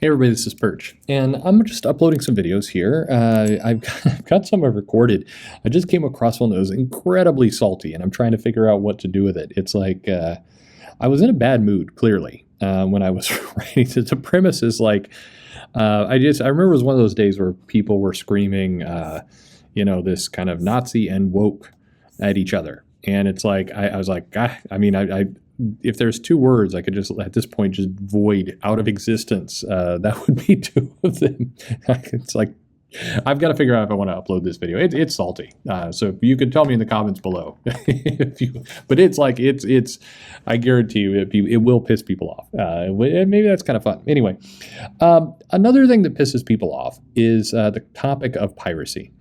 Hey everybody, this is Perch, and I'm just uploading some videos here. I've got some I've recorded. I just came across one that was incredibly salty, and I'm trying to figure out what to do with it. It's like I was in a bad mood, clearly, when I was writing. The premise is like I remember it was one of those days where people were screaming, this kind of Nazi and woke at each other, and it's like I was like, I if there's two words I could just at this point just void out of existence, that would be two of them. It's like I've got to figure out if I want to upload this video. It's salty, so you can tell me in the comments below. But it's like it's I guarantee you it will piss people off. And maybe that's kind of fun. Anyway, another thing that pisses people off is the topic of piracy.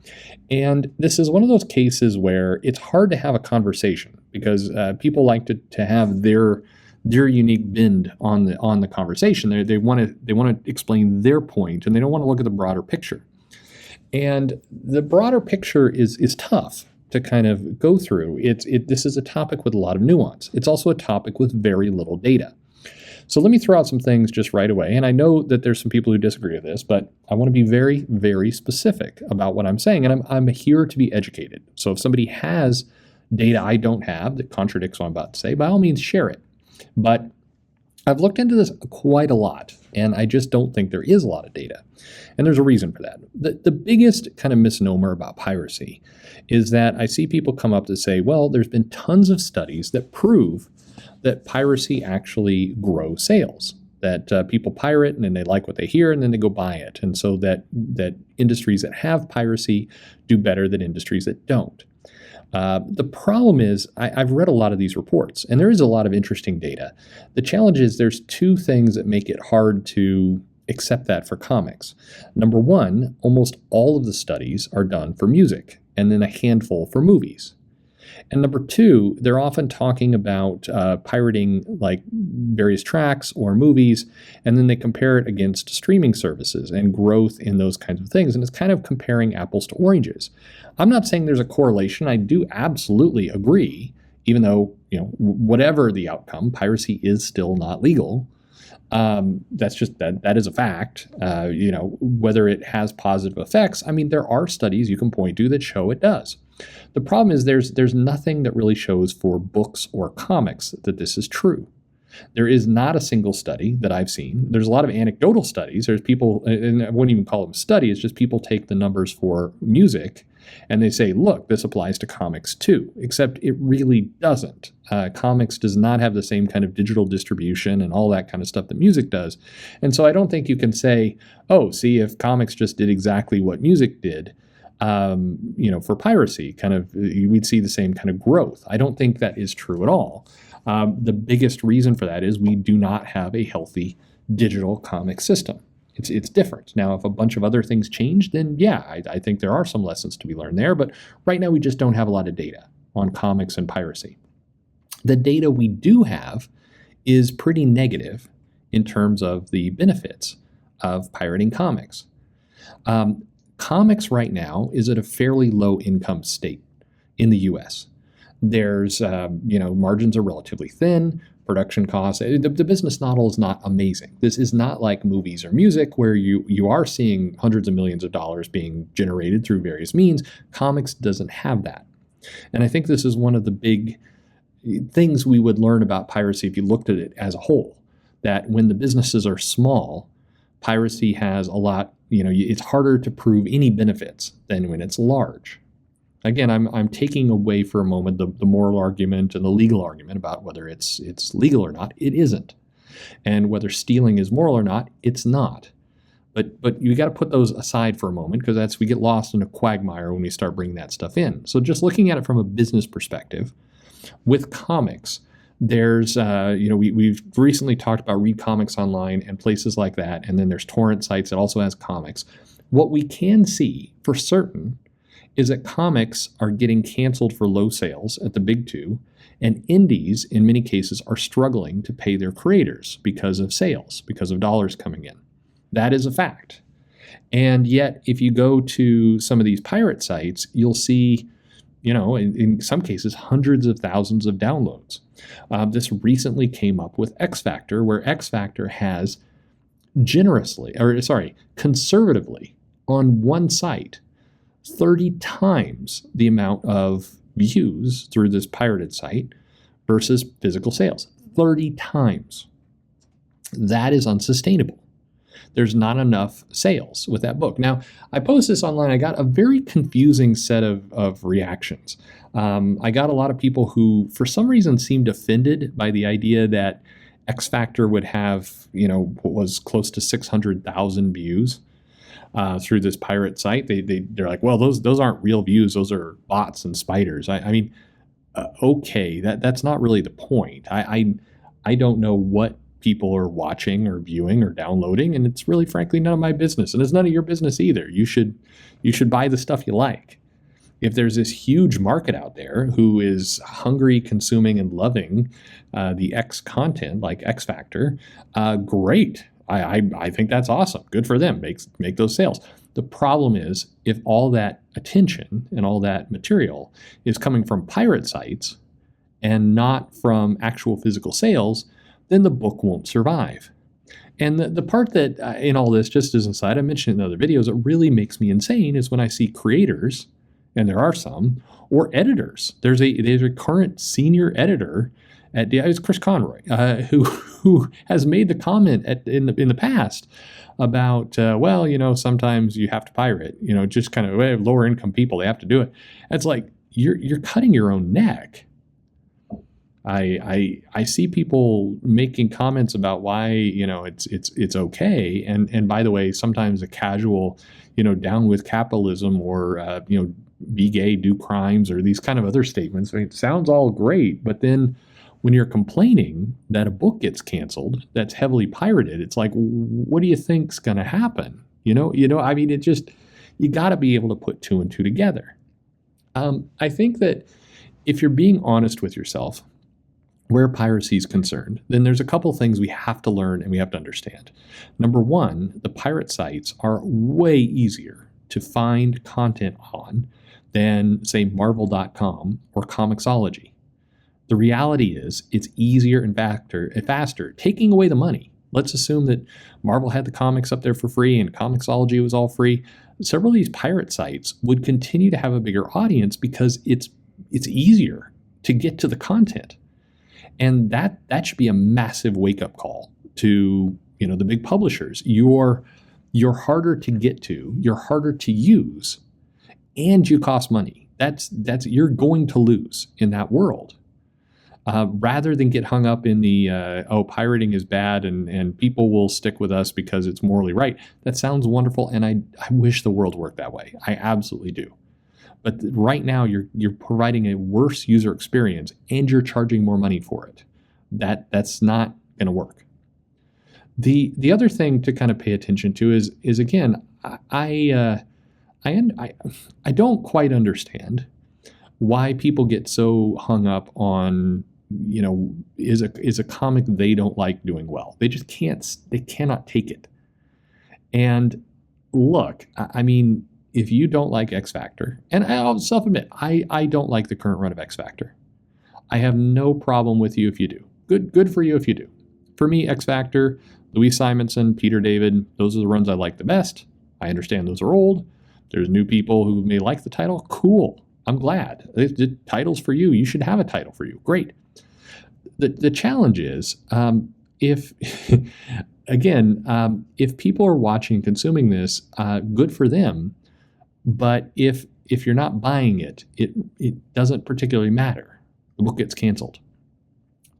And this is one of those cases where it's hard to have a conversation because people like to have their unique bend on the conversation. They want to explain their point, and they don't want to look at the broader picture. And the broader picture is tough to kind of go through. This is a topic with a lot of nuance. It's also a topic with very little data. So let me throw out some things just right away. And I know that there's some people who disagree with this, but I want to be very, very specific about what I'm saying. And I'm here to be educated. So if somebody has data I don't have that contradicts what I'm about to say, by all means, share it. But I've looked into this quite a lot, and I just don't think there is a lot of data. And there's a reason for that. The biggest kind of misnomer about piracy is that I see people come up to say, well, there's been tons of studies that prove that piracy actually grows sales, that people pirate and then they like what they hear and then they go buy it. And so that industries that have piracy do better than industries that don't. The problem is I've read a lot of these reports, and there is a lot of interesting data. The challenge is there's two things that make it hard to accept that for comics. Number one, almost all of the studies are done for music, and then a handful for movies. And number two, they're often talking about pirating like various tracks or movies, and then they compare it against streaming services and growth in those kinds of things. And it's kind of comparing apples to oranges. I'm not saying there's a correlation. I do absolutely agree, even though, whatever the outcome, piracy is still not legal. That's just that is a fact. Whether it has positive effects, there are studies you can point to that show it does. The problem is there's nothing that really shows for books or comics that this is true. There is not a single study that I've seen. There's a lot of anecdotal studies. There's people, and I wouldn't even call them studies, just people take the numbers for music and they say, look, this applies to comics too, except it really doesn't. Comics does not have the same kind of digital distribution and all that kind of stuff that music does. And so I don't think you can say, oh, see, if comics just did exactly what music did, for piracy, we'd see the same kind of growth. I don't think that is true at all. The biggest reason for that is we do not have a healthy digital comic system. It's different. Now, if a bunch of other things change, then yeah, I think there are some lessons to be learned there. But right now, we just don't have a lot of data on comics and piracy. The data we do have is pretty negative in terms of the benefits of pirating comics. Comics right now is at a fairly low income state in the U.S. There's, margins are relatively thin, production costs. The business model is not amazing. This is not like movies or music where you are seeing hundreds of millions of dollars being generated through various means. Comics doesn't have that. And I think this is one of the big things we would learn about piracy if you looked at it as a whole, that when the businesses are small, piracy has a lot, it's harder to prove any benefits than when it's large. Again, I'm taking away for a moment the moral argument and the legal argument about whether it's legal or not. It isn't. And whether stealing is moral or not, it's not. But you got to put those aside for a moment because we get lost in a quagmire when we start bringing that stuff in. So just looking at it from a business perspective, with comics, there's, we've recently talked about Read Comics Online and places like that, and then there's torrent sites that also has comics. What we can see for certain is that comics are getting canceled for low sales at the big two, and indies, in many cases, are struggling to pay their creators because of sales, because of dollars coming in. That is a fact. And yet, if you go to some of these pirate sites, you'll see, in some cases, hundreds of thousands of downloads. This recently came up with X Factor, where X Factor has conservatively on one site, 30 times the amount of views through this pirated site versus physical sales. 30 times. That is unsustainable. There's not enough sales with that book. Now, I posted this online. I got a very confusing set of reactions. I got a lot of people who, for some reason, seemed offended by the idea that X Factor would have, what was close to 600,000 views through this pirate site. They're like, well, those aren't real views. Those are bots and spiders. I mean, okay, that's not really the point. I don't know what people are watching or viewing or downloading, and it's really, frankly, none of my business, and it's none of your business either. You should buy the stuff you like. If there's this huge market out there who is hungry, consuming, and loving the X content like X Factor, great. I think that's awesome. Good for them. Make those sales. The problem is, if all that attention and all that material is coming from pirate sites and not from actual physical sales, then the book won't survive. And the part that in all this, just as an aside, I mentioned in other videos, it really makes me insane is when I see creators, and there are some, or editors. There's a current senior editor at it's Chris Conroy, who has made the comment in the past about sometimes you have to pirate, just kind of lower income people, they have to do it. It's like you're cutting your own neck. I see people making comments about why it's okay, and by the way, sometimes a casual down with capitalism or be gay, do crimes, or these kind of other statements. I mean, it sounds all great, but then when you're complaining that a book gets canceled that's heavily pirated, it's like, what do you think's going to happen? I mean, you got to be able to put two and two together. I think that if you're being honest with yourself, where piracy is concerned, then there's a couple things we have to learn and we have to understand. Number one, the pirate sites are way easier to find content on than, say, Marvel.com or Comixology. The reality is it's easier and faster, taking away the money. Let's assume that Marvel had the comics up there for free and Comixology was all free. Several of these pirate sites would continue to have a bigger audience because it's easier to get to the content. And that should be a massive wake-up call to the big publishers. You're harder to get to, you're harder to use, and you cost money. That's you're going to lose in that world. Rather than get hung up in the pirating is bad and people will stick with us because it's morally right. That sounds wonderful, and I wish the world worked that way. I absolutely do. But right now, you're providing a worse user experience, and you're charging more money for it. That's not going to work. The other thing to kind of pay attention to is again, I don't quite understand why people get so hung up on is a comic they don't like doing well. They just cannot take it. And look, I mean, if you don't like X Factor, and I'll self-admit, I don't like the current run of X Factor. I have no problem with you if you do. Good for you if you do. For me, X Factor, Louis Simonson, Peter David, those are the runs I like the best. I understand those are old. There's new people who may like the title. Cool. I'm glad. The title's for you. You should have a title for you. Great. The challenge is, if people are watching, consuming this, good for them. But if you're not buying it, it doesn't particularly matter. The book gets canceled.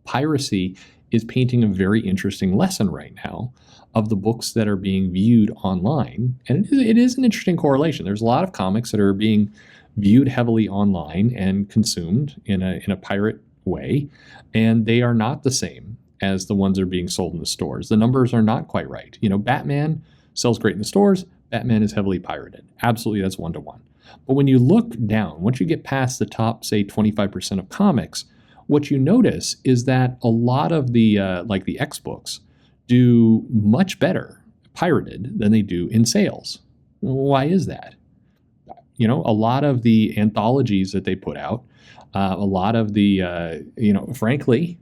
Piracy is painting a very interesting lesson right now of the books that are being viewed online. And it is an interesting correlation. There's a lot of comics that are being viewed heavily online and consumed in a pirate way, and they are not the same as the ones that are being sold in the stores. The numbers are not quite right. Batman sells great in the stores. Batman is heavily pirated. Absolutely, that's 1-to-1. But when you look down, once you get past the top, say, 25% of comics, what you notice is that a lot of the the X books do much better pirated than they do in sales. Why is that? A lot of the anthologies that they put out, a lot of the, frankly,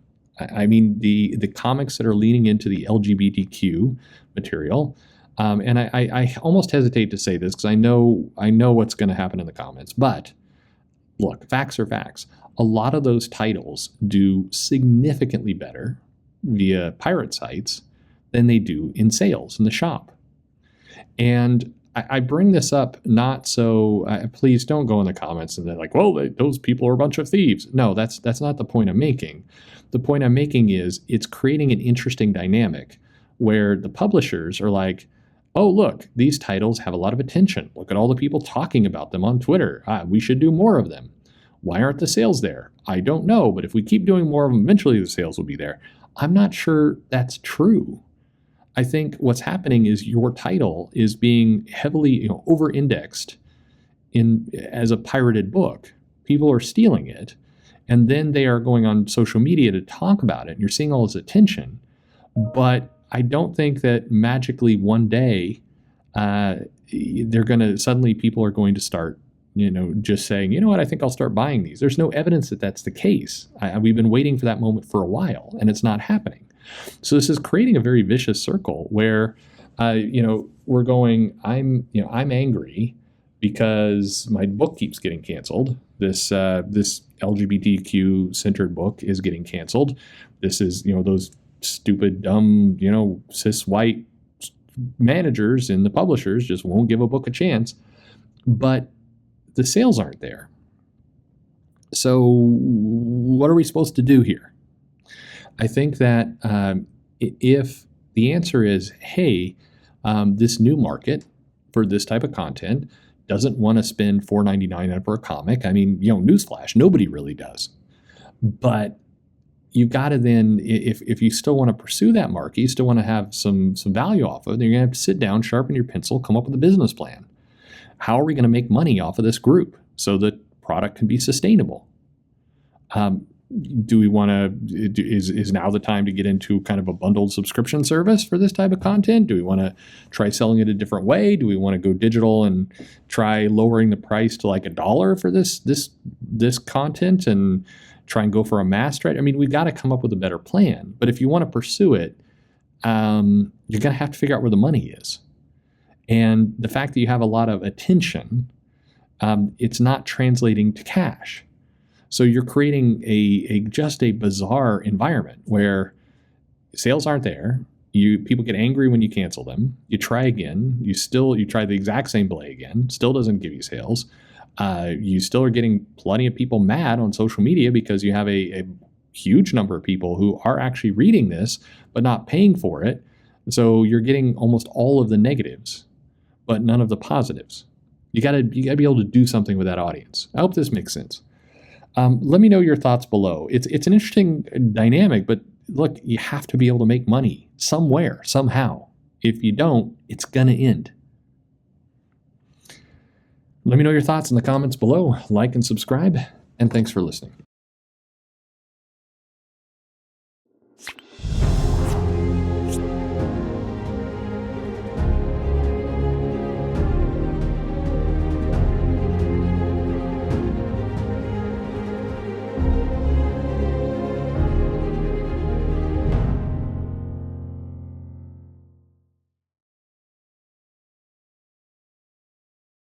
I mean, the comics that are leaning into the LGBTQ material, and I almost hesitate to say this because I know what's going to happen in the comments, but look, facts are facts. A lot of those titles do significantly better via pirate sites than they do in sales in the shop. And I bring this up not so, please don't go in the comments and they're like, well, those people are a bunch of thieves. No, that's not the point I'm making. The point I'm making is it's creating an interesting dynamic where the publishers are like, oh, look, these titles have a lot of attention. Look at all the people talking about them on Twitter. We should do more of them. Why aren't the sales there? I don't know, but if we keep doing more of them, eventually the sales will be there. I'm not sure that's true. I think what's happening is your title is being heavily, over-indexed in as a pirated book. People are stealing it, and then they are going on social media to talk about it. And you're seeing all this attention, but I don't think that magically one day people are going to start, just saying, you know what, I think I'll start buying these. There's no evidence that that's the case. We've been waiting for that moment for a while, and it's not happening. So this is creating a very vicious circle where, we're going, I'm angry because my book keeps getting canceled. This LGBTQ centered book is getting canceled. This is, those stupid, dumb, cis white managers and the publishers just won't give a book a chance. But the sales aren't there. So what are we supposed to do here? I think that if the answer is, hey, this new market for this type of content doesn't want to spend $4.99 for a comic. I mean, newsflash, nobody really does. But you got to then, if you still want to pursue that market, you still want to have some value off of it, then you're going to have to sit down, sharpen your pencil, come up with a business plan. How are we going to make money off of this group so that product can be sustainable? Do we want to, is now the time to get into kind of a bundled subscription service for this type of content? Do we want to try selling it a different way? Do we want to go digital and try lowering the price to like $1 for this content and try and go for a mass trade? I mean, we've got to come up with a better plan. But if you want to pursue it, you're going to have to figure out where the money is. And the fact that you have a lot of attention, it's not translating to cash. So you're creating just a bizarre environment where sales aren't there. People get angry when you cancel them. You try again. You try the exact same play again. Still doesn't give you sales. You still are getting plenty of people mad on social media because you have a huge number of people who are actually reading this but not paying for it. So you're getting almost all of the negatives, but none of the positives. You gotta be able to do something with that audience. I hope this makes sense. Let me know your thoughts below. It's an interesting dynamic, but look, you have to be able to make money somewhere, somehow. If you don't, it's gonna end. Let me know your thoughts in the comments below. Like and subscribe, and thanks for listening.